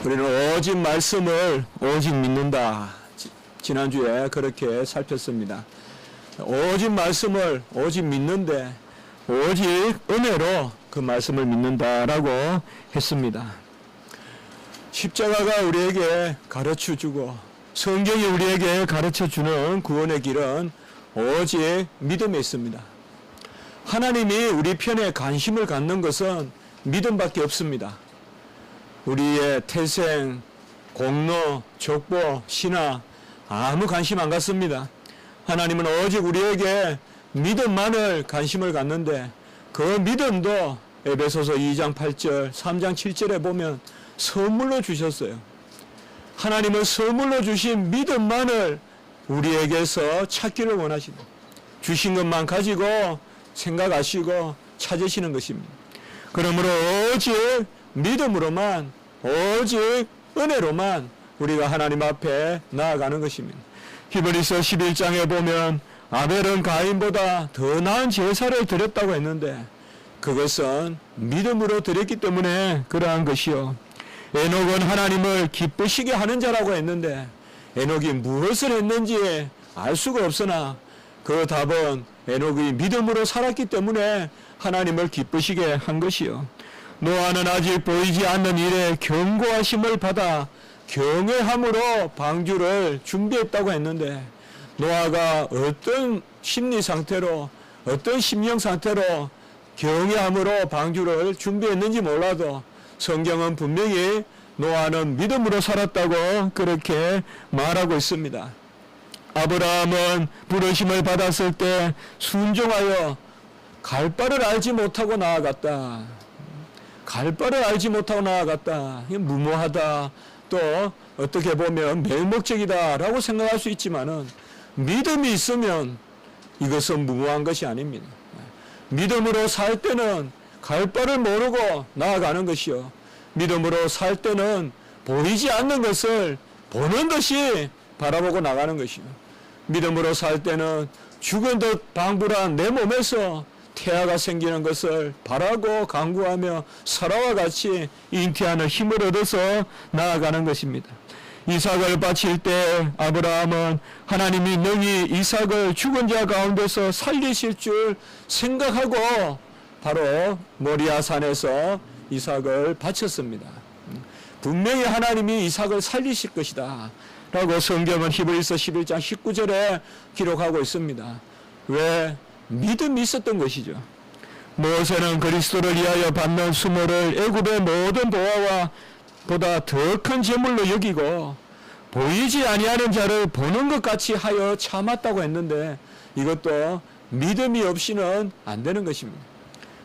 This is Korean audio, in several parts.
우리는 오직 말씀을 오직 믿는다. 지난주에 그렇게 살폈습니다. 오직 말씀을 오직 믿는데 오직 은혜로 그 말씀을 믿는다라고 했습니다. 십자가가 우리에게 가르쳐주고 성경이 우리에게 가르쳐주는 구원의 길은 오직 믿음에 있습니다. 하나님이 우리 편에 관심을 갖는 것은 믿음밖에 없습니다. 우리의 태생, 공로, 족보, 신화 아무 관심 안 갖습니다. 하나님은 오직 우리에게 믿음만을 관심을 갖는데 그 믿음도 에베소서 2장 8절, 3장 7절에 보면 선물로 주셨어요. 하나님은 선물로 주신 믿음만을 우리에게서 찾기를 원하시고 주신 것만 가지고 생각하시고 찾으시는 것입니다. 그러므로 오직 믿음으로만 오직 은혜로만 우리가 하나님 앞에 나아가는 것입니다. 히브리서 11장에 보면 아벨은 가인보다 더 나은 제사를 드렸다고 했는데 그것은 믿음으로 드렸기 때문에 그러한 것이요. 에녹은 하나님을 기쁘시게 하는 자라고 했는데 에녹이 무엇을 했는지 알 수가 없으나 그 답은 에녹이 믿음으로 살았기 때문에 하나님을 기쁘시게 한 것이요. 노아는 아직 보이지 않는 일에 경고하심을 받아 경외함으로 방주를 준비했다고 했는데 노아가 어떤 심리 상태로 어떤 심령 상태로 경외함으로 방주를 준비했는지 몰라도 성경은 분명히 노아는 믿음으로 살았다고 그렇게 말하고 있습니다. 아브라함은 부르심을 받았을 때 순종하여 갈 바를 알지 못하고 나아갔다. 갈 바를 알지 못하고 나아갔다. 무모하다. 또 어떻게 보면 맹목적이다 라고 생각할 수 있지만은 믿음이 있으면 이것은 무모한 것이 아닙니다. 믿음으로 살 때는 갈 바를 모르고 나아가는 것이요. 믿음으로 살 때는 보이지 않는 것을 보는 듯이 바라보고 나가는 것이요. 믿음으로 살 때는 죽은 듯 방불한 내 몸에서 태아가 생기는 것을 바라고 간구하며 사라와 같이 잉태하는 힘을 얻어서 나아가는 것입니다. 이삭을 바칠 때 아브라함은 하나님이 능히 이삭을 죽은 자 가운데서 살리실 줄 생각하고 바로 모리아 산에서 이삭을 바쳤습니다. 분명히 하나님이 이삭을 살리실 것이다 라고 성경은 히브리서 11장 19절에 기록하고 있습니다. 왜? 믿음이 있었던 것이죠. 모세는 그리스도를 위하여 받는 수모를 애굽의 모든 보화와 보다 더 큰 재물로 여기고 보이지 아니하는 자를 보는 것 같이 하여 참았다고 했는데 이것도 믿음이 없이는 안 되는 것입니다.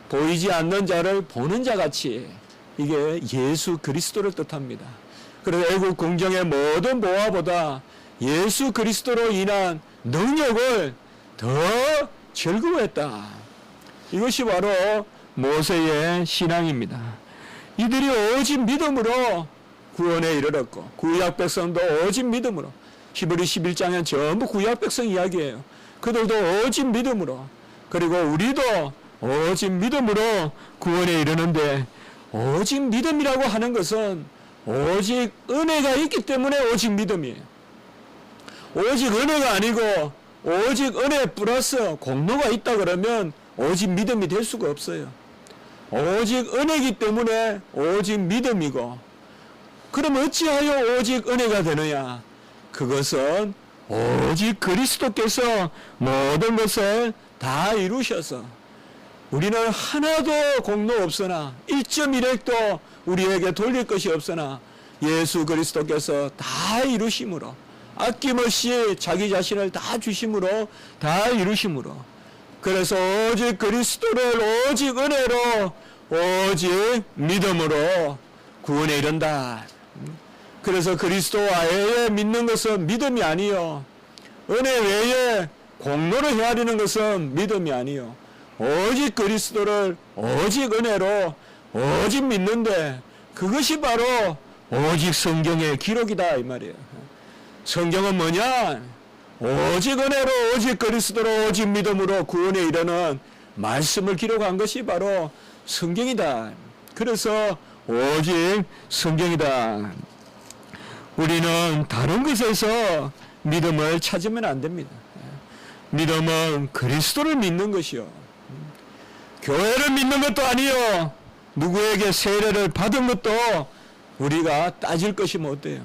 보이지 않는 자를 보는 자 같이 이게 예수 그리스도를 뜻합니다. 그래서 애굽 궁정의 모든 보화보다 예수 그리스도로 인한 능력을 더 즐거워했다. 이것이 바로 모세의 신앙입니다. 이들이 오직 믿음으로 구원에 이르렀고 구약 백성도 오직 믿음으로 히브리 11장엔 전부 구약 백성 이야기예요. 그들도 오직 믿음으로 그리고 우리도 오직 믿음으로 구원에 이르는데 오직 믿음이라고 하는 것은 오직 은혜가 있기 때문에 오직 믿음이에요. 오직 은혜가 아니고 오직 은혜 플러스 공로가 있다 그러면 오직 믿음이 될 수가 없어요. 오직 은혜이기 때문에 오직 믿음이고 그럼 어찌하여 오직 은혜가 되느냐? 그것은 오직 그리스도께서 모든 것을 다 이루셔서 우리는 하나도 공로 없으나 1.1핵도 우리에게 돌릴 것이 없으나 예수 그리스도께서 다 이루심으로 아낌없이 자기 자신을 다 주심으로 다 이루심으로 그래서 오직 그리스도를 오직 은혜로 오직 믿음으로 구원에 이른다. 그래서 그리스도 외에 믿는 것은 믿음이 아니요 은혜 외에 공로를 헤아리는 것은 믿음이 아니요 오직 그리스도를 오직 은혜로 오직 믿는데 그것이 바로 오직 성경의 기록이다 이 말이에요. 성경은 뭐냐? 오직 은혜로 오직 그리스도로 오직 믿음으로 구원에 이르는 말씀을 기록한 것이 바로 성경이다. 그래서 오직 성경이다. 우리는 다른 것에서 믿음을 찾으면 안 됩니다. 믿음은 그리스도를 믿는 것이요. 교회를 믿는 것도 아니요. 누구에게 세례를 받은 것도 우리가 따질 것이 못 돼요.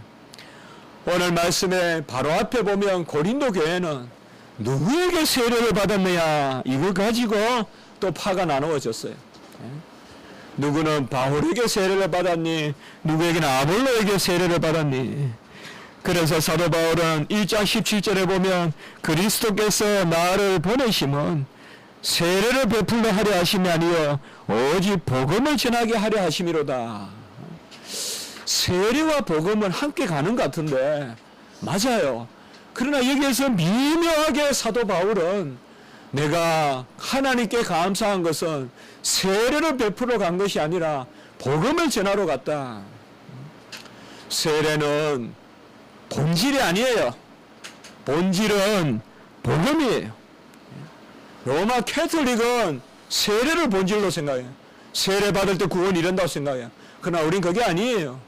오늘 말씀에 바로 앞에 보면 고린도 교회는 누구에게 세례를 받았느냐 이거 가지고 또 파가 나누어졌어요. 누구는 바울에게 세례를 받았니? 누구에게는 아볼로에게 세례를 받았니? 그래서 사도 바울은 1장 17절에 보면 그리스도께서 나를 보내심은 세례를 베풀려 하려 하심이 아니요 오직 복음을 전하게 하려 하심이로다. 세례와 복음은 함께 가는 것 같은데 맞아요. 그러나 여기에서 미묘하게 사도 바울은 내가 하나님께 감사한 것은 세례를 베풀어 간 것이 아니라 복음을 전하러 갔다. 세례는 본질이 아니에요. 본질은 복음이에요. 로마 캐톨릭은 세례를 본질로 생각해요. 세례 받을 때 구원이 이른다고 생각해요. 그러나 우린 그게 아니에요.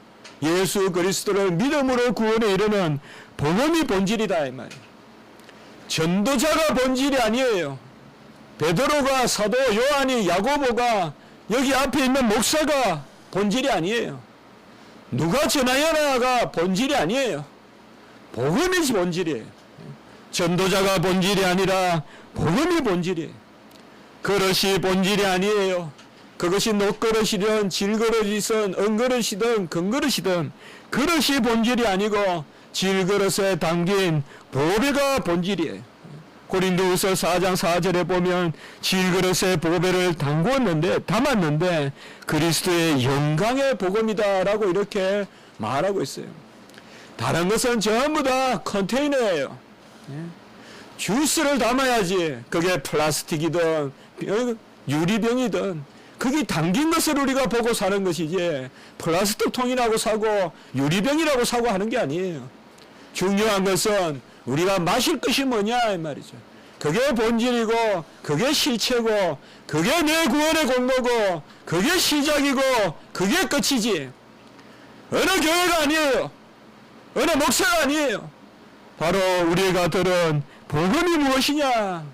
예수 그리스도를 믿음으로 구원에 이르는 복음이 본질이다 이 말이에요. 전도자가 본질이 아니에요. 베드로가 사도 요한이 야고보가 여기 앞에 있는 목사가 본질이 아니에요. 누가 전하여라가 본질이 아니에요. 복음이 본질이에요. 전도자가 본질이 아니라 복음이 본질이에요. 그릇이 본질이 아니에요. 그것이 녹그릇이든 질그릇이든 은그릇이든 금그릇이든 그릇이 본질이 아니고 질그릇에 담긴 보배가 본질이에요. 고린도후서 4장 4절에 보면 질그릇에 보배를 담았는데 그리스도의 영광의 복음이다라고 이렇게 말하고 있어요. 다른 것은 전부 다 컨테이너예요. 주스를 담아야지. 그게 플라스틱이든 유리병이든 거기 담긴 것을 우리가 보고 사는 것이지 플라스틱 통이라고 사고 유리병이라고 사고 하는 게 아니에요. 중요한 것은 우리가 마실 것이 뭐냐 이 말이죠. 그게 본질이고 그게 실체고 그게 내 구원의 공로고 그게 시작이고 그게 끝이지. 어느 교회가 아니에요. 어느 목사가 아니에요. 바로 우리가 들은 복음이 무엇이냐.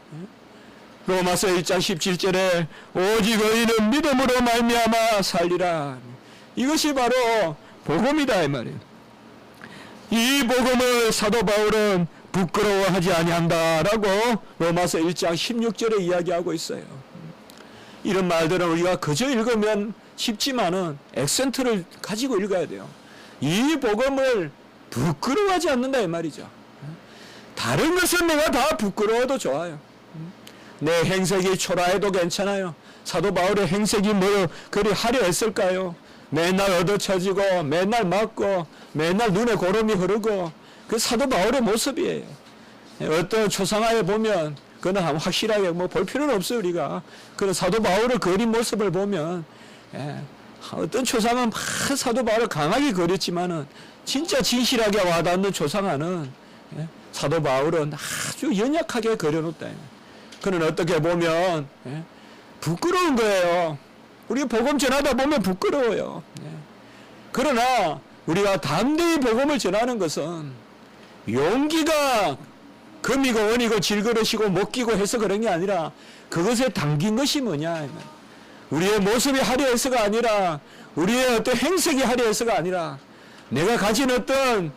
로마서 1장 17절에 오직 의인은 믿음으로 말미암아 살리라. 이것이 바로 복음이다 이 말이에요. 이 복음을 사도 바울은 부끄러워하지 아니한다라고 로마서 1장 16절에 이야기하고 있어요. 이런 말들은 우리가 그저 읽으면 쉽지만은 액센트를 가지고 읽어야 돼요. 이 복음을 부끄러워하지 않는다 이 말이죠. 다른 것은 내가 다 부끄러워도 좋아요. 내 행색이 초라해도 괜찮아요. 사도 바울의 행색이 뭐 그리 하려 했을까요? 맨날 얻어쳐지고 맨날 맞고 맨날 눈에 고름이 흐르고 그 사도 바울의 모습이에요. 어떤 초상화에 보면 그는 확실하게 뭐 볼 필요는 없어요 우리가. 그런 사도 바울을 그린 모습을 보면 어떤 초상화는 막 사도 바울을 강하게 그렸지만은 진짜 진실하게 와닿는 초상화는 사도 바울은 아주 연약하게 그려놓다. 그는 어떻게 보면 부끄러운 거예요. 우리 복음 전하다 보면 부끄러워요. 그러나 우리가 담대히 복음을 전하는 것은 용기가 금이고 원이고 질그릇이고 못기고 해서 그런 게 아니라 그것에 담긴 것이 뭐냐. 우리의 모습이 화려해서가 아니라 우리의 어떤 행색이 화려해서가 아니라 내가 가진 어떤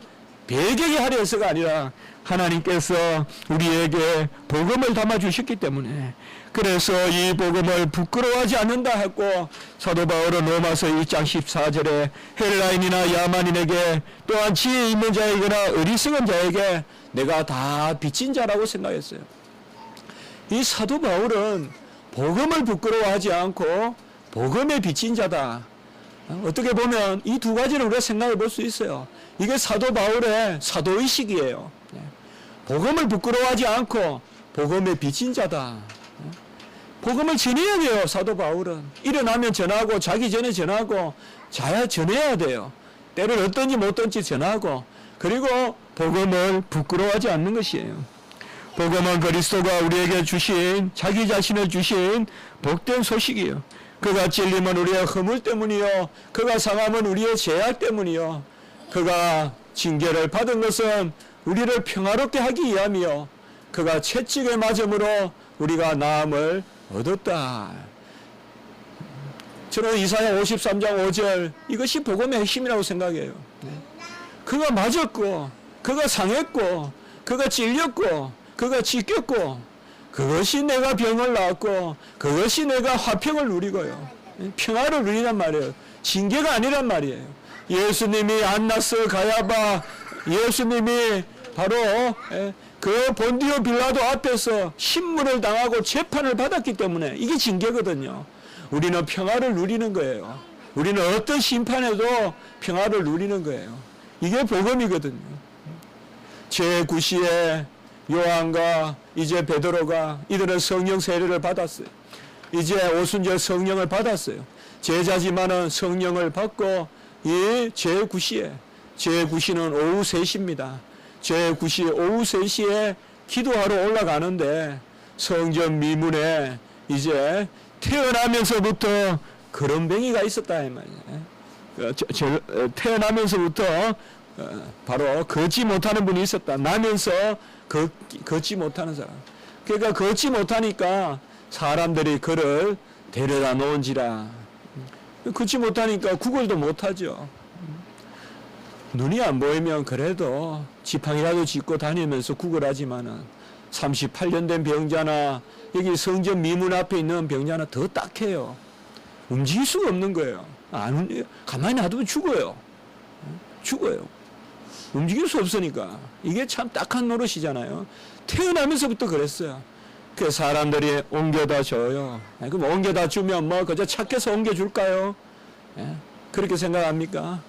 배경이 화려해서가 아니라 하나님께서 우리에게 복음을 담아주셨기 때문에 그래서 이 복음을 부끄러워하지 않는다 했고 사도 바울은 로마서 1장 14절에 헬라인이나 야만인에게 또한 지혜 있는 자에게나 어리석은 자에게 내가 다 빚진 자라고 생각했어요. 이 사도 바울은 복음을 부끄러워하지 않고 복음에 빚진 자다. 어떻게 보면 이 두 가지를 우리가 생각해 볼 수 있어요. 이게 사도 바울의 사도의식이에요. 복음을 부끄러워하지 않고 복음에 빚진 자다. 복음을 전해야 돼요. 사도 바울은 일어나면 전하고 자기 전에 전하고 자야 전해야 돼요. 때를 어떤지 못든지 전하고 그리고 복음을 부끄러워하지 않는 것이에요. 복음은 그리스도가 우리에게 주신 자기 자신을 주신 복된 소식이에요. 그가 찔림은 우리의 허물 때문이요 그가 상함은 우리의 죄악 때문이요 그가 징계를 받은 것은 우리를 평화롭게 하기 위함이요 그가 채찍에 맞음으로 우리가 나음을 얻었다. 저는 이사야 53장 5절 이것이 복음의 핵심이라고 생각해요. 그가 맞았고 그가 상했고 그가 찔렸고 그가 찢겼고 그것이 내가 병을 낳았고 그것이 내가 화평을 누리고요 평화를 누리란 말이에요. 징계가 아니란 말이에요. 예수님이 안나스 가야바 예수님이 바로 그 본디오 빌라도 앞에서 신문을 당하고 재판을 받았기 때문에 이게 징계거든요. 우리는 평화를 누리는 거예요. 우리는 어떤 심판에도 평화를 누리는 거예요. 이게 복음이거든요. 제9시에 요한과 이제 베드로가 이들은 성령 세례를 받았어요. 이제 오순절 성령을 받았어요. 제자지만은 성령을 받고 이 제9시는 오후 3시입니다. 제9시 오후 3시에 기도하러 올라가는데 성전 미문에 이제 태어나면서부터 거렁뱅이가 있었다 이 말이에요. 태어나면서부터 바로 걷지 못하는 분이 있었다. 나면서 걷지 못하는 사람. 그러니까 걷지 못하니까 사람들이 그를 데려다 놓은지라. 걷지 못하니까 구걸도 못하죠. 눈이 안 보이면 그래도 지팡이라도 짚고 다니면서 구걸하지만은 38년 된 병자나 여기 성전 미문 앞에 있는 병자나 더 딱해요. 움직일 수가 없는 거예요. 가만히 놔두면 죽어요. 죽어요. 움직일 수 없으니까. 이게 참 딱한 노릇이잖아요. 태어나면서부터 그랬어요. 그 사람들이 옮겨다 줘요. 그럼 옮겨다 주면 뭐 그저 착해서 옮겨줄까요? 그렇게 생각합니까?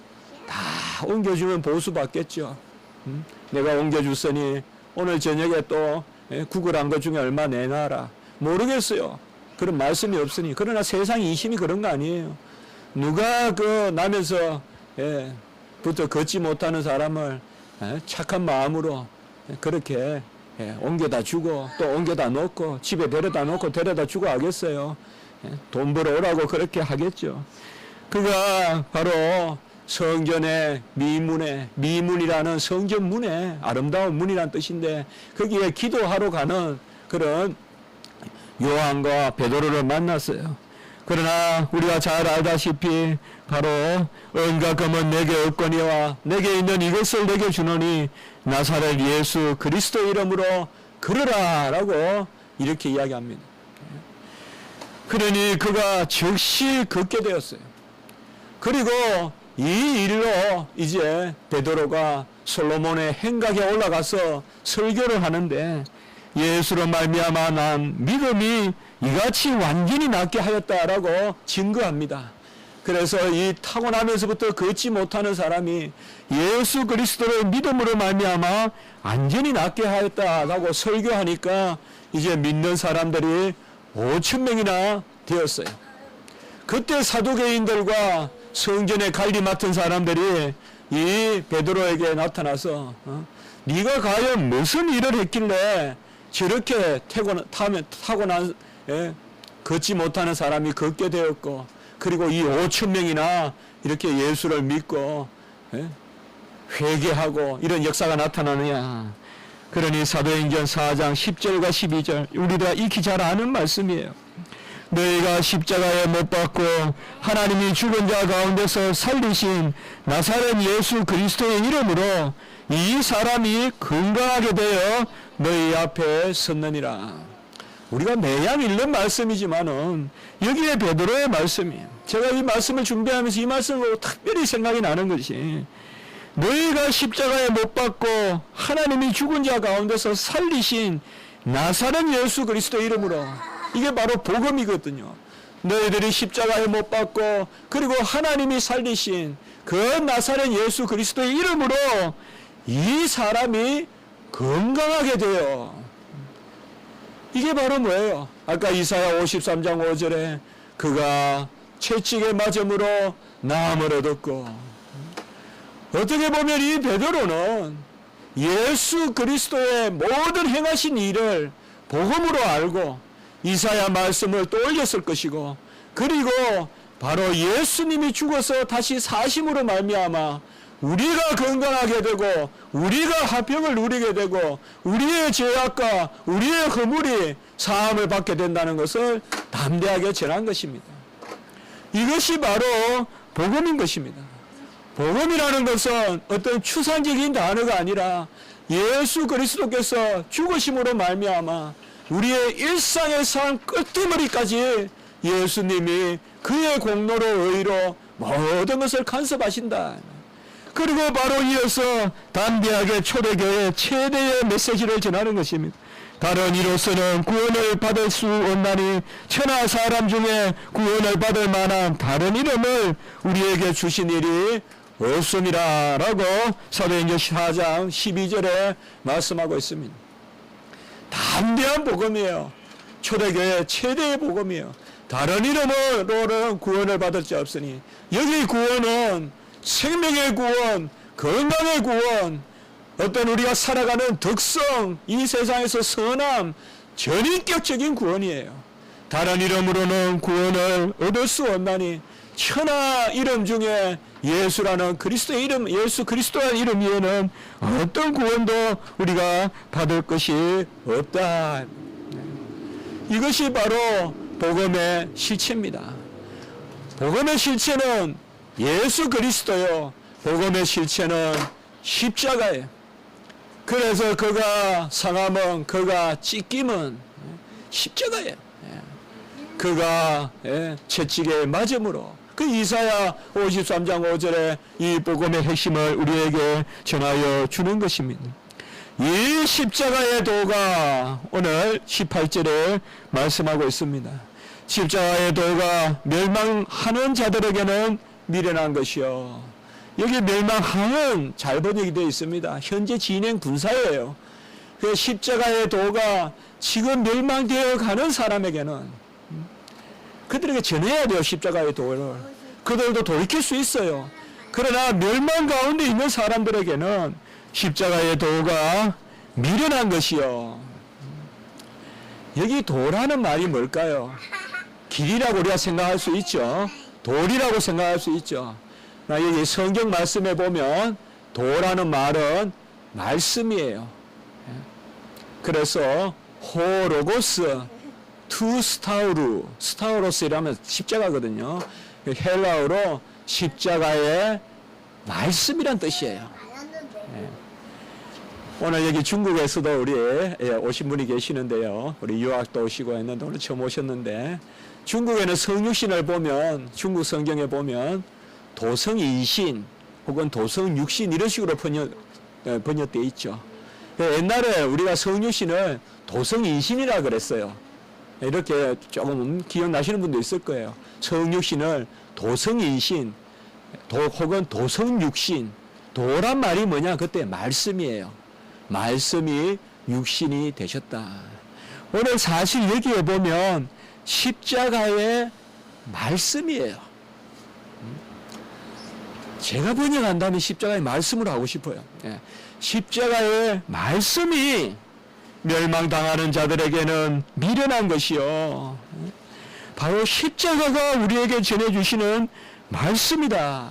다 옮겨주면 보수 받겠죠. 내가 옮겨줬으니 오늘 저녁에 또 구걸한 것 중에 얼마 내놔라. 모르겠어요. 그런 말씀이 없으니. 그러나 세상 이심이 그런 거 아니에요. 누가 그 나면서 부터 걷지 못하는 사람을 착한 마음으로 그렇게 옮겨다 주고 또 옮겨다 놓고 집에 데려다 놓고 데려다 주고 하겠어요. 돈 벌어 오라고 그렇게 하겠죠. 그가 바로 성전의 미문이라는 성전 문에 아름다운 문이라는 뜻인데 거기에 기도하러 가는 그런 요한과 베드로를 만났어요. 그러나 우리가 잘 알다시피 바로 은과 금은 내게 없거니와 내게 있는 이것을 내게 주노니 나사렛 예수 그리스도 이름으로 걸으라 라고 이렇게 이야기합니다. 그러니 그가 즉시 걷게 되었어요. 그리고 이 일로 이제 베드로가 솔로몬의 행각에 올라가서 설교를 하는데 예수로 말미암아 난 믿음이 이같이 완전히 낫게 하였다라고 증거합니다. 그래서 이 타고나면서부터 걷지 못하는 사람이 예수 그리스도를 믿음으로 말미암아 완전히 낫게 하였다라고 설교하니까 이제 믿는 사람들이 5,000명이나 되었어요. 그때 사두개인들과 성전의 관리 맡은 사람들이 이 베드로에게 나타나서 네가 과연 무슨 일을 했길래 저렇게 타고난 걷지 못하는 사람이 걷게 되었고 그리고 이 5,000명이나 이렇게 예수를 믿고 회개하고 이런 역사가 나타나느냐. 그러니 사도행전 4장 10절과 12절 우리가 익히 잘 아는 말씀이에요. 너희가 십자가에 못 박고 하나님이 죽은 자 가운데서 살리신 나사렛 예수 그리스도의 이름으로 이 사람이 건강하게 되어 너희 앞에 섰느니라. 우리가 매양 읽는 말씀이지만은 여기에 베드로의 말씀이에요. 제가 이 말씀을 준비하면서 이 말씀으로 특별히 생각이 나는 것이 너희가 십자가에 못 박고 하나님이 죽은 자 가운데서 살리신 나사렛 예수 그리스도 이름으로 이게 바로 복음이거든요. 너희들이 십자가에 못 박고 그리고 하나님이 살리신 그 나사렛 예수 그리스도의 이름으로 이 사람이 건강하게 돼요. 이게 바로 뭐예요? 아까 이사야 53장 5절에 그가 채찍에 맞음으로 나음을 얻었고 어떻게 보면 이 베드로는 예수 그리스도의 모든 행하신 일을 복음으로 알고 이사야 말씀을 떠올렸을 것이고 그리고 바로 예수님이 죽어서 다시 사심으로 말미암아 우리가 건강하게 되고 우리가 화평을 누리게 되고 우리의 죄악과 우리의 허물이 사함을 받게 된다는 것을 담대하게 전한 것입니다. 이것이 바로 복음인 것입니다. 복음이라는 것은 어떤 추상적인 단어가 아니라 예수 그리스도께서 죽으심으로 말미암아 우리의 일상의 삶 끝머리까지 예수님이 그의 공로로 의로 모든 것을 간섭하신다. 그리고 바로 이어서 담대하게 초대교회 최대의 메시지를 전하는 것입니다. 다른 이로서는 구원을 받을 수 없나니 천하 사람 중에 구원을 받을 만한 다른 이름을 우리에게 주신 일이 없음이라 라고 사도행전 4장 12절에 말씀하고 있습니다. 담대한 복음이에요. 초대교회 최대의 복음이에요. 다른 이름으로는 구원을 받을 자 없으니, 여기 구원은 생명의 구원, 건강의 구원, 어떤 우리가 살아가는 덕성, 이 세상에서 선함, 전인격적인 구원이에요. 다른 이름으로는 구원을 얻을 수 없나니 천하 이름 중에 예수라는 그리스도의 이름, 예수 그리스도라는 이름 위에는 어떤 구원도 우리가 받을 것이 없다. 이것이 바로 복음의 실체입니다. 복음의 실체는 예수 그리스도요. 복음의 실체는 십자가예요. 그래서 그가 상함은, 그가 찢김은 십자가예요. 그가 채찍에 맞음으로, 그 이사야 53장 5절에 이 복음의 핵심을 우리에게 전하여 주는 것입니다. 이 십자가의 도가 오늘 18절에 말씀하고 있습니다. 십자가의 도가 멸망하는 자들에게는 미련한 것이요. 여기 멸망하는 잘 번역이 되어 있습니다. 현재 진행 분사예요. 그 십자가의 도가 지금 멸망되어 가는 사람에게는 그들에게 전해야 돼요. 십자가의 도를. 그들도 돌이킬 수 있어요. 그러나 멸망 가운데 있는 사람들에게는 십자가의 도가 미련한 것이요. 여기 도라는 말이 뭘까요? 길이라고 우리가 생각할 수 있죠. 돌이라고 생각할 수 있죠. 여기 성경 말씀에 보면 도라는 말은 말씀이에요. 그래서 호로고스 투 스타우로스 이라면 십자가거든요. 헬라어로 십자가의 말씀이란 뜻이에요. 오늘 여기 중국에서도 우리 오신 분이 계시는데요. 우리 유학도 오시고 했는데 오늘 처음 오셨는데, 중국에는 성육신을 보면, 중국 성경에 보면 도성이신 혹은 도성육신 이런 식으로 번역되어 있죠. 옛날에 우리가 성육신을 도성이신이라 그랬어요. 이렇게 조금 기억나시는 분도 있을 거예요. 성육신을 도성이신 혹은 도성육신, 도란 말이 뭐냐? 그때 말씀이에요. 말씀이 육신이 되셨다. 오늘 사실 여기에 보면 십자가의 말씀이에요. 제가 번역한다면 십자가의 말씀으로 하고 싶어요. 십자가의 말씀이 멸망당하는 자들에게는 미련한 것이요. 바로 십자가가 우리에게 전해주시는 말씀이다.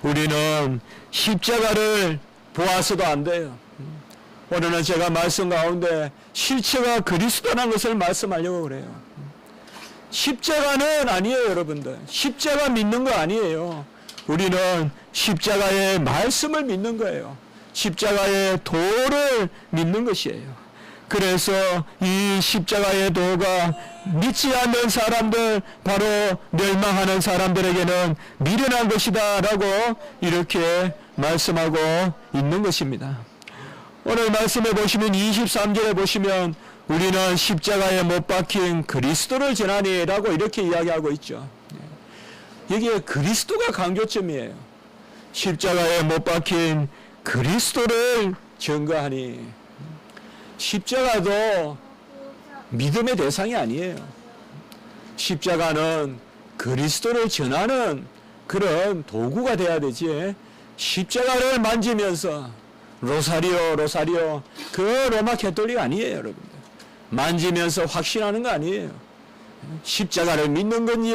우리는 십자가를 보아서도 안 돼요. 오늘은 제가 말씀 가운데 실체가 그리스도라는 것을 말씀하려고 그래요. 십자가는 아니에요, 여러분들. 십자가 믿는 거 아니에요. 우리는 십자가의 말씀을 믿는 거예요. 십자가의 도를 믿는 것이에요. 그래서 이 십자가의 도가 믿지 않는 사람들, 바로 멸망하는 사람들에게는 미련한 것이다 라고 이렇게 말씀하고 있는 것입니다. 오늘 말씀해 보시면 23절에 보시면 우리는 십자가에 못 박힌 그리스도를 전하니 라고 이렇게 이야기하고 있죠. 여기에 그리스도가 강조점이에요. 십자가에 못 박힌 그리스도를 증거하니. 십자가도 믿음의 대상이 아니에요. 십자가는 그리스도를 전하는 그런 도구가 돼야 되지, 십자가를 만지면서 로사리오 그 로마 캐톨릭 아니에요, 여러분들. 만지면서 확신하는 거 아니에요. 십자가를 믿는 건지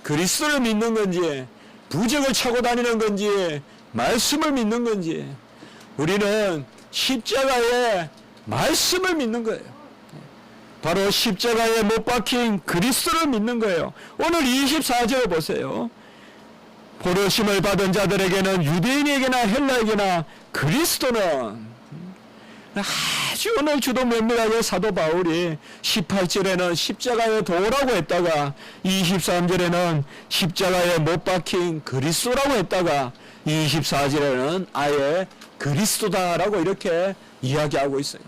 그리스도를 믿는 건지 부적을 차고 다니는 건지 말씀을 믿는 건지 우리는 십자가의 말씀을 믿는 거예요. 바로 십자가에 못 박힌 그리스도를 믿는 거예요. 오늘 24절 보세요. 부르심을 받은 자들에게는 유대인에게나 헬라에게나 그리스도는 아주 오늘 주도 면밀하게 사도 바울이 18절에는 십자가에 도라고 했다가 23절에는 십자가에 못 박힌 그리스도라고 했다가 24절에는 아예 그리스도다라고 이렇게 이야기하고 있어요.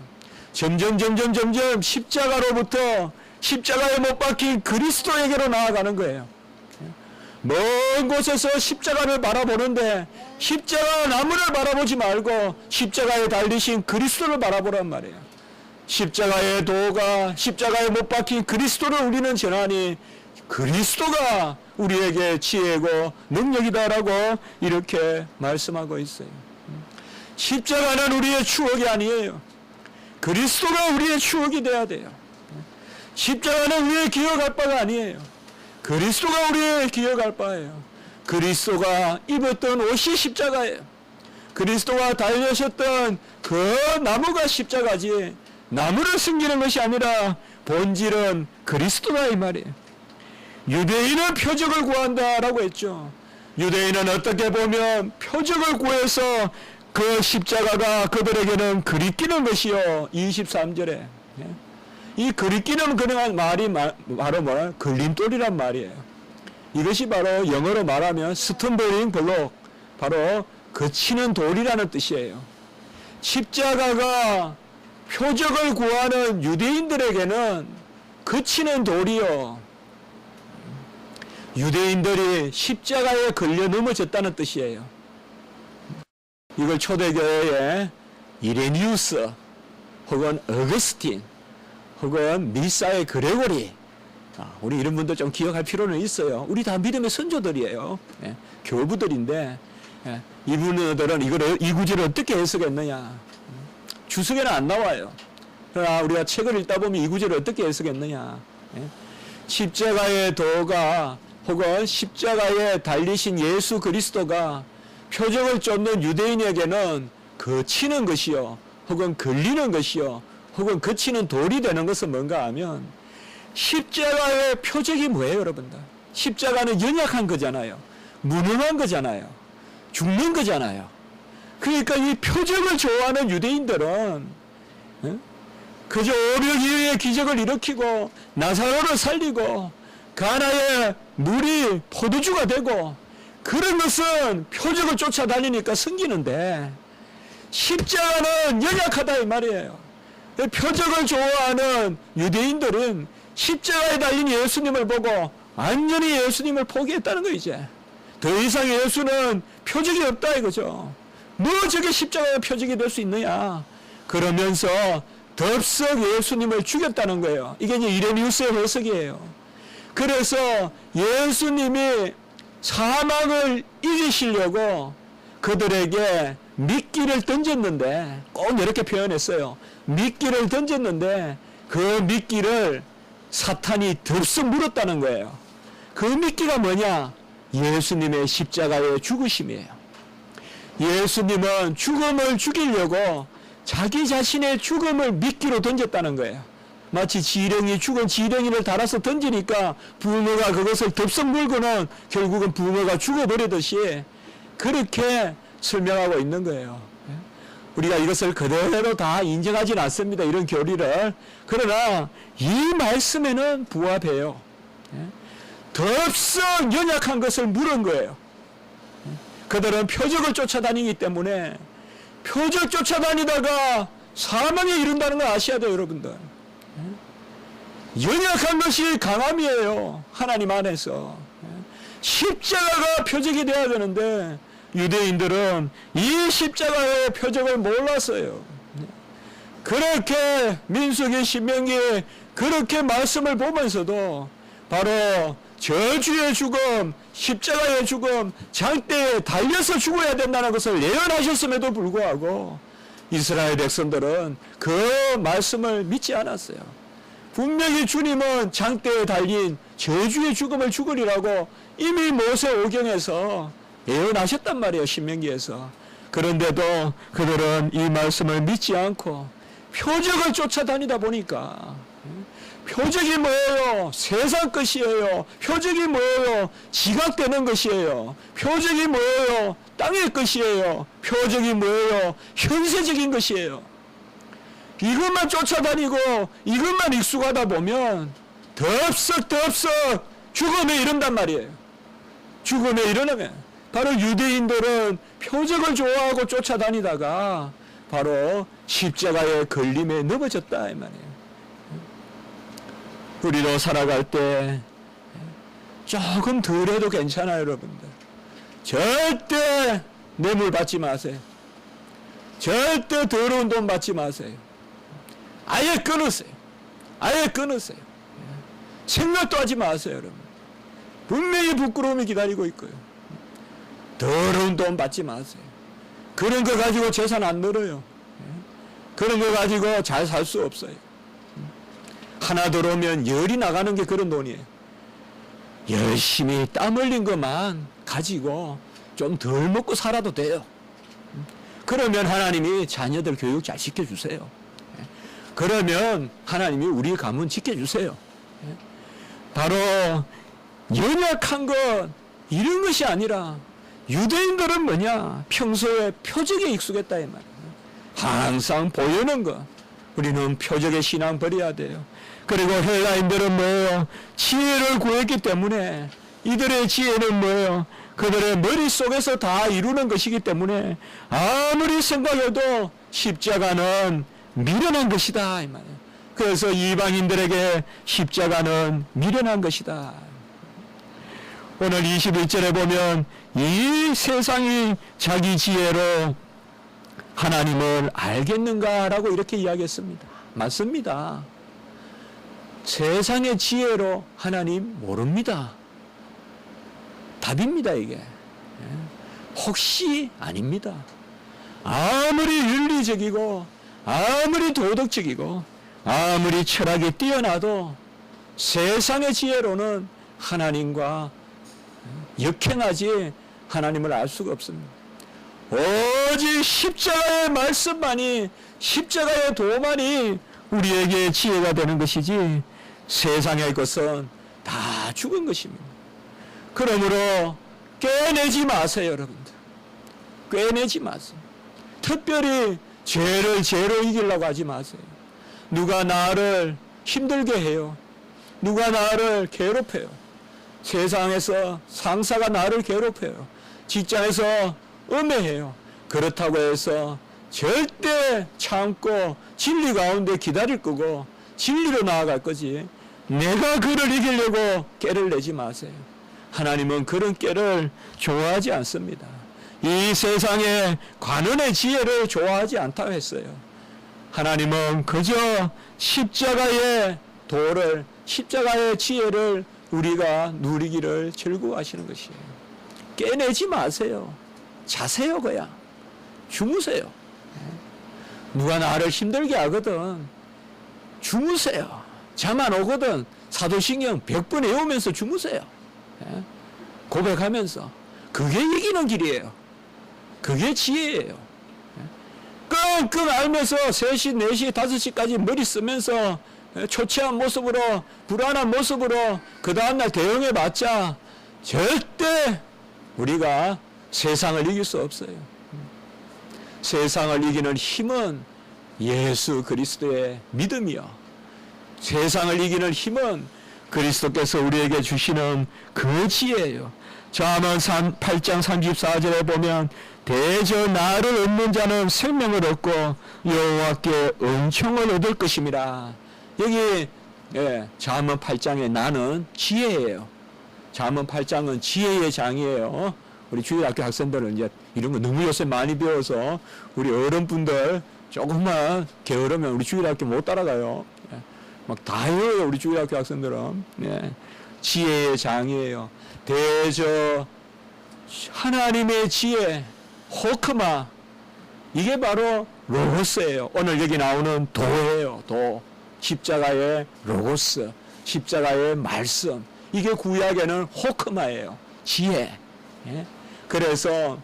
점점 십자가로부터 십자가에 못 박힌 그리스도에게로 나아가는 거예요. 먼 곳에서 십자가를 바라보는데 십자가 나무를 바라보지 말고 십자가에 달리신 그리스도를 바라보란 말이에요. 십자가의 도가 십자가에 못 박힌 그리스도를 우리는 전하니 그리스도가 우리에게 지혜고 능력이다라고 이렇게 말씀하고 있어요. 십자가는 우리의 추억이 아니에요. 그리스도가 우리의 추억이 돼야 돼요. 십자가는 우리의 기억할 바가 아니에요. 그리스도가 우리의 기억할 바예요. 그리스도가 입었던 옷이 십자가예요. 그리스도가 달려셨던 그 나무가 십자가지 나무를 숨기는 것이 아니라 본질은 그리스도다 이 말이에요. 유대인은 표적을 구한다라고 했죠. 유대인은 어떻게 보면 표적을 구해서 그 십자가가 그들에게는 그리끼는 것이요. 23절에 이 그리끼는 그냥 말이 바로 뭐야? 걸림돌이란 말이에요. 이것이 바로 영어로 말하면 스텀블링 블록, 바로 거치는 돌이라는 뜻이에요. 십자가가 표적을 구하는 유대인들에게는 거치는 돌이요. 유대인들이 십자가에 걸려 넘어졌다는 뜻이에요. 이걸 초대교회의 이레니우스 혹은 어거스틴 혹은 밀사의 그레고리, 우리 이런 분들 좀 기억할 필요는 있어요. 우리 다 믿음의 선조들이에요. 교부들인데 이분들은 이 구절을 어떻게 해석했느냐. 주석에는 안 나와요. 그러나 우리가 책을 읽다 보면 이 구절을 어떻게 해석했느냐. 십자가의 도가 혹은 십자가에 달리신 예수 그리스도가 표적을 쫓는 유대인에게는 거치는 것이요 혹은 걸리는 것이요 혹은 거치는 돌이 되는 것은 뭔가 하면 십자가의 표적이 뭐예요 여러분들? 십자가는 연약한 거잖아요. 무능한 거잖아요. 죽는 거잖아요. 그러니까 이 표적을 좋아하는 유대인들은 그저 오병 이어의 기적을 일으키고 나사로를 살리고 가나의 물이 포도주가 되고 그런 것은 표적을 쫓아다니니까 섬기는데 십자가는 연약하다 이 말이에요. 표적을 좋아하는 유대인들은 십자가에 달린 예수님을 보고 완전히 예수님을 포기했다는 거 이제. 더 이상 예수는 표적이 없다 이거죠. 뭐 저게 십자가의 표적이 될 수 있느냐. 그러면서 덥석 예수님을 죽였다는 거예요. 이게 이제 이레니우스의 해석이에요. 그래서 예수님이 사망을 이기시려고 그들에게 미끼를 던졌는데 꼭 이렇게 표현했어요. 미끼를 던졌는데 그 미끼를 사탄이 덥석 물었다는 거예요. 그 미끼가 뭐냐? 예수님의 십자가의 죽으심이에요. 예수님은 죽음을 죽이려고 자기 자신의 죽음을 미끼로 던졌다는 거예요. 마치 죽은 지렁이를 달아서 던지니까 붕어가 그것을 덥석 물고는 결국은 붕어가 죽어버리듯이 그렇게 설명하고 있는 거예요. 우리가 이것을 그대로 다 인정하지는 않습니다. 이런 교리를. 그러나 이 말씀에는 부합해요. 덥석 연약한 것을 물은 거예요. 그들은 표적을 쫓아다니기 때문에 표적 쫓아다니다가 사망에 이른다는 걸 아셔야 돼요, 여러분들. 연약한 것이 강함이에요. 하나님 안에서. 십자가가 표적이 돼야 되는데 유대인들은 이 십자가의 표적을 몰랐어요. 그렇게 민수기 신명기 그렇게 말씀을 보면서도 바로 저주의 죽음, 십자가의 죽음, 장대에 달려서 죽어야 된다는 것을 예언하셨음에도 불구하고 이스라엘 백성들은 그 말씀을 믿지 않았어요. 분명히 주님은 장대에 달린 저주의 죽음을 죽으리라고 이미 모세오경에서 예언하셨단 말이에요. 신명기에서. 그런데도 그들은 이 말씀을 믿지 않고 표적을 쫓아다니다 보니까, 표적이 뭐예요? 세상 것이에요. 표적이 뭐예요? 지각되는 것이에요. 표적이 뭐예요? 땅의 것이에요. 표적이 뭐예요? 현세적인 것이에요. 이것만 쫓아다니고 이것만 익숙하다 보면 덥석 죽음에 이른단 말이에요. 죽음에 이르면 바로 유대인들은 표적을 좋아하고 쫓아다니다가 바로 십자가의 걸림에 넘어졌다 이 말이에요. 우리도 살아갈 때 조금 덜해도 괜찮아요, 여러분들. 절대 뇌물 받지 마세요. 절대 더러운 돈 받지 마세요. 아예 끊으세요. 아예 끊으세요. 생각도 하지 마세요, 여러분. 분명히 부끄러움이 기다리고 있고요. 더러운 돈 받지 마세요. 그런 거 가지고 재산 안 늘어요. 그런 거 가지고 잘 살 수 없어요. 하나 들어오면 열이 나가는 게 그런 돈이에요. 열심히 땀 흘린 것만 가지고 좀 덜 먹고 살아도 돼요. 그러면 하나님이 자녀들 교육 잘 시켜주세요. 그러면 하나님이 우리 가문 지켜주세요. 바로 연약한 것 이런 것이 아니라 유대인들은 뭐냐? 평소에 표적에 익숙했다 이 말이에요. 항상 보이는 것. 우리는 표적의 신앙 버려야 돼요. 그리고 헬라인들은 뭐예요? 지혜를 구했기 때문에 이들의 지혜는 뭐예요? 그들의 머릿속에서 다 이루는 것이기 때문에 아무리 생각해도 십자가는 미련한 것이다 이 말이에요. 그래서 이방인들에게 십자가는 미련한 것이다. 오늘 21절에 보면 이 세상이 자기 지혜로 하나님을 알겠는가라고 이렇게 이야기했습니다. 맞습니다. 세상의 지혜로 하나님 모릅니다. 답입니다, 이게. 혹시 아닙니다. 아무리 윤리적이고 아무리 도덕적이고 아무리 철학이 뛰어나도 세상의 지혜로는 하나님과 역행하지 하나님을 알 수가 없습니다. 오직 십자가의 말씀만이, 십자가의 도만이 우리에게 지혜가 되는 것이지 세상의 것은 다 죽은 것입니다. 그러므로 꿰내지 마세요, 여러분들. 꿰내지 마세요. 특별히 죄를 죄로 이기려고 하지 마세요. 누가 나를 힘들게 해요. 누가 나를 괴롭혀요. 세상에서 상사가 나를 괴롭혀요. 직장에서 음해해요. 그렇다고 해서 절대 참고 진리 가운데 기다릴 거고 진리로 나아갈 거지, 내가 그를 이기려고 깨를 내지 마세요. 하나님은 그런 깨를 좋아하지 않습니다. 이 세상의 관원의 지혜를 좋아하지 않다고 했어요. 하나님은 그저 십자가의 도를, 십자가의 지혜를 우리가 누리기를 즐거워하시는 것이에요. 깨내지 마세요. 자세요, 그냥. 주무세요. 누가 나를 힘들게 하거든 주무세요. 잠 안 오거든 사도신경 100번 외우면서 주무세요. 고백하면서. 그게 이기는 길이에요. 그게 지혜예요. 끙끙 앓면서 3시, 4시, 5시까지 머리 쓰면서 초췌한 모습으로, 불안한 모습으로 그 다음날 대응해 봤자 절대 우리가 세상을 이길 수 없어요. 세상을 이기는 힘은 예수 그리스도의 믿음이요, 세상을 이기는 힘은 그리스도께서 우리에게 주시는 그 지혜예요. 잠언 8장 34절에 보면 대저 나를 얻는 자는 생명을 얻고 여호와께 은총을 얻을 것임이라. 여기 잠언 8장에 나는 지혜예요. 잠언 8장은 지혜의 장이에요. 우리 주일학교 학생들은 이제 이런 거 너무 요새 많이 배워서 우리 어른분들 조금만 게으르면 우리 주일학교 못 따라가요. 막 다 해요, 우리 주일학교 학생들은. 지혜의 장이에요. 대저 하나님의 지혜, 호크마, 이게 바로 로고스예요. 오늘 여기 나오는 도예요. 도. 십자가의 로고스, 십자가의 말씀, 이게 구약에는 호크마예요. 지혜. 예? 그래서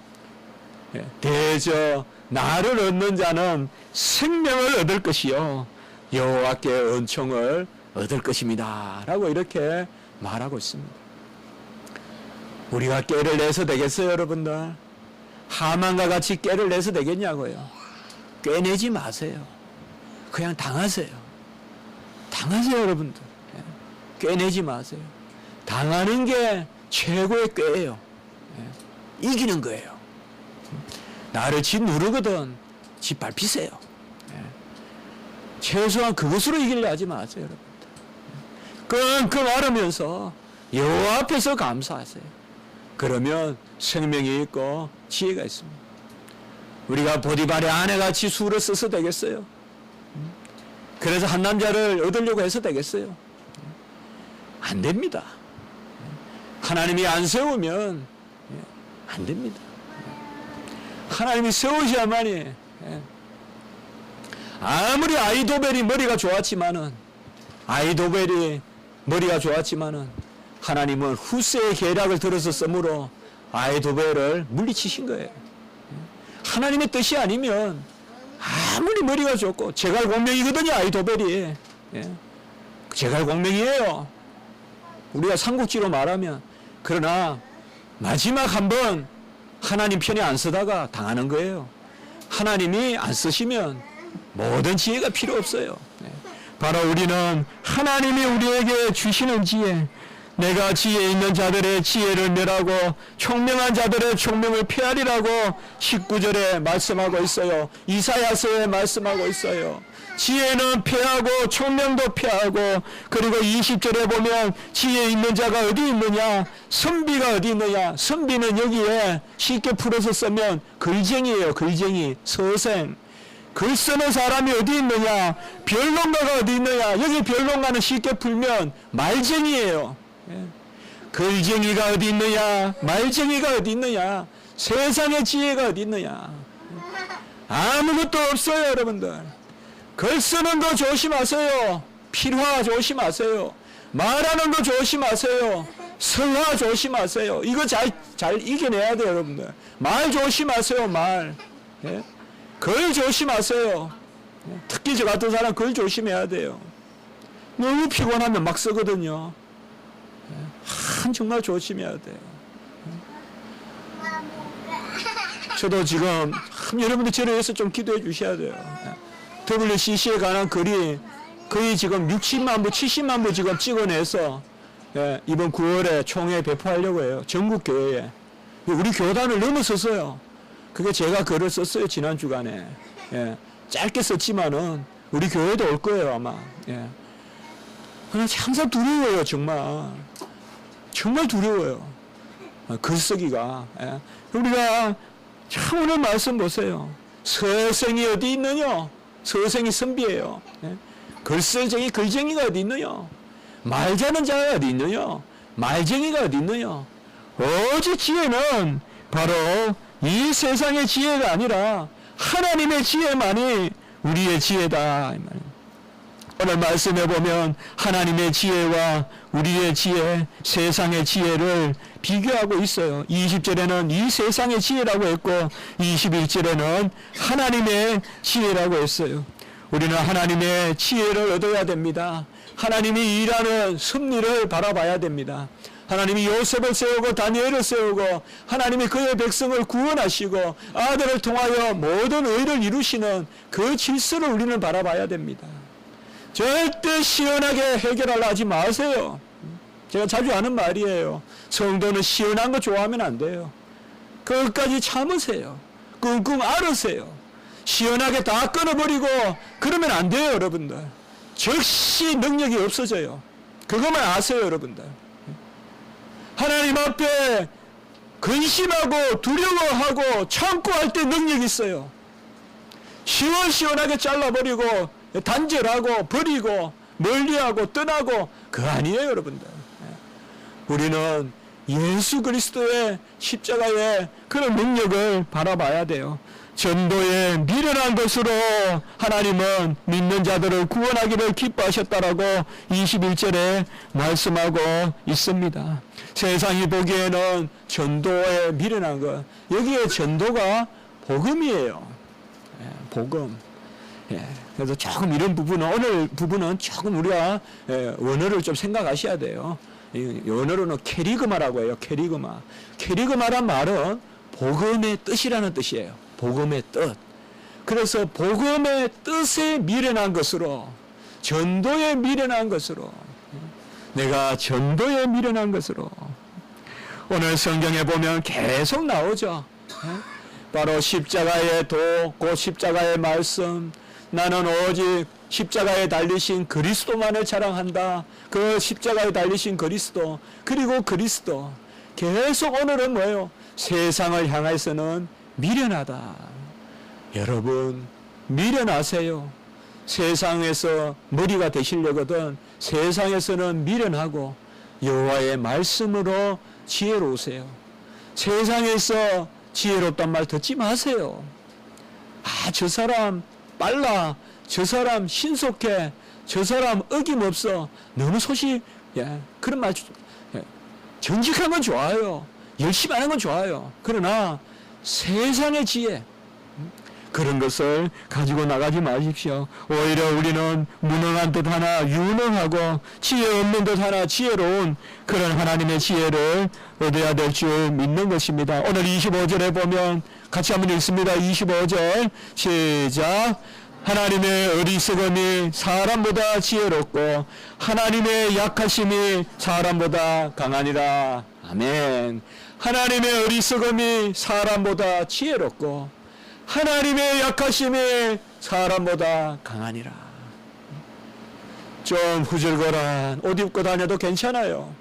대저 나를 얻는 자는 생명을 얻을 것이요 여호와께 은총을 얻을 것입니다 라고 이렇게 말하고 있습니다. 우리가 꾀를 내서 되겠어요, 여러분들? 하만과 같이 꾀를 내서 되겠냐고요? 꾀내지 마세요. 그냥 당하세요. 당하세요, 여러분들. 꾀내지 마세요. 당하는 게 최고의 꾀예요. 이기는 거예요. 나를 짓누르거든 짓밟히세요. 최소한 그것으로 이기려 하지 마세요, 여러분들. 끙끙 앓으면서 여호와 앞에서 감사하세요. 그러면 생명이 있고 지혜가 있습니다. 우리가 보디발의 아내같이 수를 써서 되겠어요? 그래서 한 남자를 얻으려고 해서 되겠어요? 안 됩니다. 하나님이 안 세우면 안 됩니다. 하나님이 세우셔야만이. 아무리 아이도벨이 머리가 좋았지만은 하나님은 후세의 계략을 들어서 써므로 아이도벨을 물리치신 거예요. 하나님의 뜻이 아니면 아무리 머리가 좋고 제갈공명이거든요. 아이도벨이 제갈공명이에요. 우리가 삼국지로 말하면. 그러나 마지막 한번 하나님 편에 안 서다가 당하는 거예요. 하나님이 안 쓰시면 모든 지혜가 필요 없어요. 바로 우리는 하나님이 우리에게 주시는 지혜, 내가 지혜 있는 자들의 지혜를 멸하고 총명한 자들의 총명을 폐하리라고 19절에 말씀하고 있어요. 이사야서에 말씀하고 있어요. 지혜는 폐하고 총명도 폐하고, 그리고 20절에 보면 지혜 있는 자가 어디 있느냐, 선비가 어디 있느냐. 선비는 여기에 쉽게 풀어서 쓰면 글쟁이에요. 글쟁이, 서생. 글 쓰는 사람이 어디 있느냐, 변론가가 어디 있느냐. 여기 변론가는 쉽게 풀면 말쟁이에요. 글쟁이가 어디 있느냐, 말쟁이가 어디 있느냐, 세상의 지혜가 어디 있느냐. 아무것도 없어요, 여러분들. 글 쓰는 거 조심하세요. 필화 조심하세요. 말하는 거 조심하세요. 설화 조심하세요. 이거 잘 이겨내야 돼요, 여러분들. 말 조심하세요, 말. 글 조심하세요. 특히 저 같은 사람 글 조심해야 돼요. 너무 피곤하면 막 쓰거든요. 정말 조심해야 돼요. 저도 지금 여러분들 저를 위해서 좀 기도해 주셔야 돼요. WCC에 관한 글이 거의 지금 60만 부, 70만 부 지금 찍어내서 이번 9월에 총회 배포하려고 해요. 전국 교회에. 우리 교단을 넘어섰어요. 그게 제가 글을 썼어요, 지난 주간에. 짧게 썼지만은 우리 교회도 올 거예요, 아마. 그냥 항상 두려워요, 정말. 정말 두려워요. 글 쓰기가. 우리가 참 오늘 말씀 보세요. 서생이 어디 있느냐? 서생이 선비예요. 글쓸쟁이, 글쟁이가 어디 있느냐? 말 잘하는 자가 어디 있느냐? 말쟁이가 어디 있느냐? 오직 지혜는 바로 이 세상의 지혜가 아니라 하나님의 지혜만이 우리의 지혜다. 오늘 말씀해 보면 하나님의 지혜와 우리의 지혜, 세상의 지혜를 비교하고 있어요. 20절에는 이 세상의 지혜라고 했고 21절에는 하나님의 지혜라고 했어요. 우리는 하나님의 지혜를 얻어야 됩니다. 하나님이 일하는 섭리를 바라봐야 됩니다. 하나님이 요셉을 세우고 다니엘을 세우고 하나님이 그의 백성을 구원하시고 아들을 통하여 모든 의를 이루시는 그 질서를 우리는 바라봐야 됩니다. 절대 시원하게 해결하려 하지 마세요. 제가 자주 하는 말이에요. 성도는 시원한 거 좋아하면 안 돼요. 끝까지 참으세요. 끙끙 앓으세요. 시원하게 다 끊어버리고 그러면 안 돼요, 여러분들. 즉시 능력이 없어져요. 그것만 아세요, 여러분들. 하나님 앞에 근심하고 두려워하고 참고 할 때 능력이 있어요. 시원시원하게 잘라버리고 단절하고 버리고 멀리하고 떠나고 그거 아니에요, 여러분들. 우리는 예수 그리스도의 십자가의 그런 능력을 바라봐야 돼요. 전도에 미련한 것으로 하나님은 믿는 자들을 구원하기를 기뻐하셨다라고 21절에 말씀하고 있습니다. 세상이 보기에는 전도에 미련한 것, 여기에 전도가 복음이에요. 복음. 그래서 조금 이런 부분은, 오늘 부분은 조금 우리가 원어를 좀 생각하셔야 돼요. 원어로는 캐리그마라고 해요. 캐리그마. 캐리그마란 말은 복음의 뜻이라는 뜻이에요. 복음의 뜻. 그래서 복음의 뜻에 미련한 것으로, 전도에 미련한 것으로, 내가 전도에 미련한 것으로. 오늘 성경에 보면 계속 나오죠. 바로 십자가의 도, 곧 십자가의 말씀, 나는 오직 십자가에 달리신 그리스도만을 자랑한다. 그 십자가에 달리신 그리스도, 그리고 그리스도. 계속 오늘은 뭐예요? 세상을 향해서는 미련하다. 여러분, 미련하세요. 세상에서 머리가 되시려거든 세상에서는 미련하고 여호와의 말씀으로 지혜로우세요. 세상에서 지혜롭단 말 듣지 마세요. 저 사람 빨라, 저 사람 신속해, 저 사람 어김없어, 너무 그런 말, 정직한 건 좋아요. 열심히 하는 건 좋아요. 그러나 세상의 지혜, 그런 것을 가지고 나가지 마십시오. 오히려 우리는 무능한 듯 하나 유능하고 지혜 없는 듯 하나 지혜로운 그런 하나님의 지혜를 얻어야 될 줄 믿는 것입니다. 오늘 25절에 보면 같이 한번 읽습니다. 25절 시작. 하나님의 어리석음이 사람보다 지혜롭고 하나님의 약하심이 사람보다 강하니라. 아멘. 하나님의 어리석음이 사람보다 지혜롭고 하나님의 약하심이 사람보다 강하니라. 좀 후줄거란 옷 입고 다녀도 괜찮아요.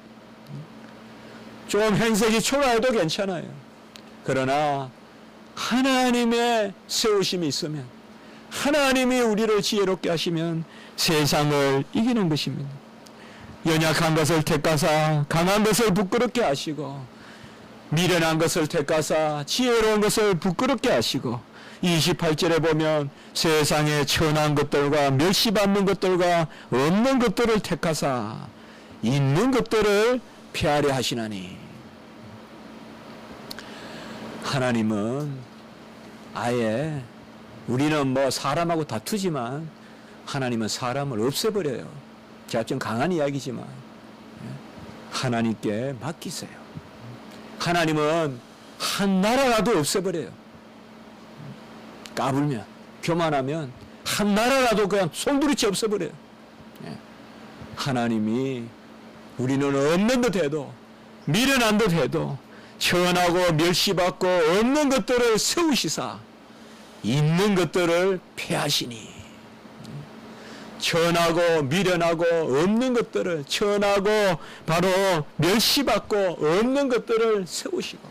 좀 행색이 초라해도 괜찮아요. 그러나 하나님의 세우심이 있으면, 하나님이 우리를 지혜롭게 하시면 세상을 이기는 것입니다. 연약한 것을 택하사 강한 것을 부끄럽게 하시고, 미련한 것을 택하사 지혜로운 것을 부끄럽게 하시고, 28절에 보면 세상의 천한 것들과 멸시받는 것들과 없는 것들을 택하사 있는 것들을 피하려 하시나니. 하나님은 아예, 우리는 뭐 사람하고 다투지만 하나님은 사람을 없애버려요. 제가 좀 강한 이야기지만 하나님께 맡기세요. 하나님은 한 나라라도 없애버려요. 까불면, 교만하면 한 나라라도 그냥 손부리치 없애버려요. 하나님이 우리는 없는 듯 해도, 미련한 듯 해도 천하고 멸시받고 없는 것들을 세우시사 있는 것들을 폐하시니. 천하고 미련하고 없는 것들을, 천하고 바로 멸시받고 없는 것들을 세우시고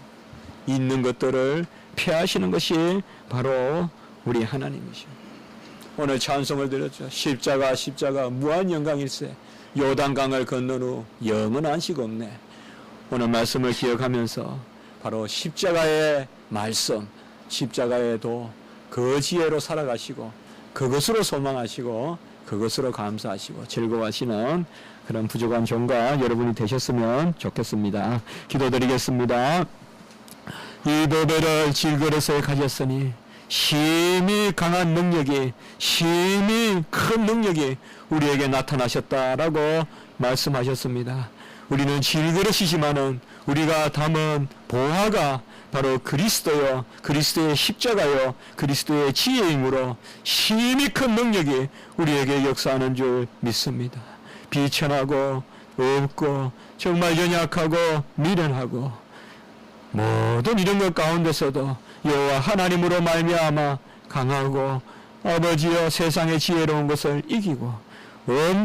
있는 것들을 폐하시는 것이 바로 우리 하나님이시오. 오늘 찬송을 드렸죠. 십자가 십자가 무한 영광일세, 요단강을 건넌 후 영은 안식 없네. 오늘 말씀을 기억하면서 바로 십자가의 말씀, 십자가의 도, 그 지혜로 살아가시고 그것으로 소망하시고 그것으로 감사하시고 즐거워하시는 그런 부족한 종과 여러분이 되셨으면 좋겠습니다. 기도드리겠습니다. 이 보배를 질그릇에 가졌으니 심히 강한 능력이, 심히 큰 능력이 우리에게 나타나셨다라고 말씀하셨습니다. 우리는 질그릇이지만은 우리가 담은 보화가 바로 그리스도요, 그리스도의 십자가요, 그리스도의 지혜이므로 심히 큰 능력이 우리에게 역사하는 줄 믿습니다. 비천하고 없고 정말 연약하고 미련하고 모든 이런 것 가운데서도 여호와 하나님으로 말미암아 강하고 아버지여 세상의 지혜로운 것을 이기고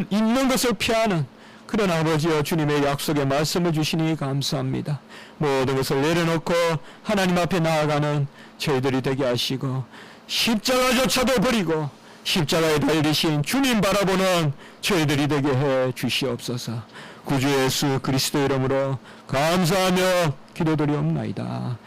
있는 것을 피하는 그런 아버지여 주님의 약속의 말씀을 주시니 감사합니다. 모든 것을 내려놓고 하나님 앞에 나아가는 저희들이 되게 하시고 십자가조차도 버리고 십자가에 달리신 주님 바라보는 저희들이 되게 해 주시옵소서. 구주 예수 그리스도 이름으로 감사하며 기도드리옵나이다.